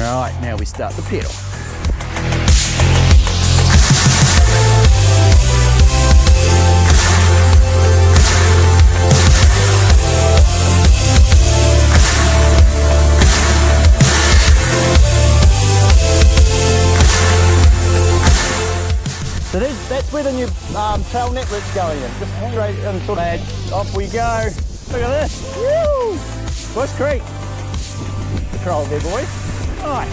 Right, now we start the pedal. So that's where the new trail network's going in. Just straight and sort of off we go. Look at this. Woo! Bush Creek. Control there, boys. Nice.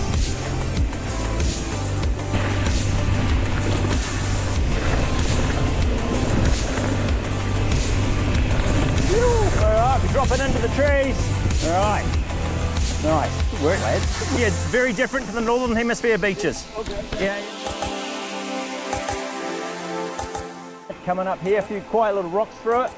Alright, we're dropping into the trees. Alright. Nice. Good work, lads. Yeah, it's very different to the Northern Hemisphere beaches. Okay. Yeah. Coming up here, a few quiet little rocks through it.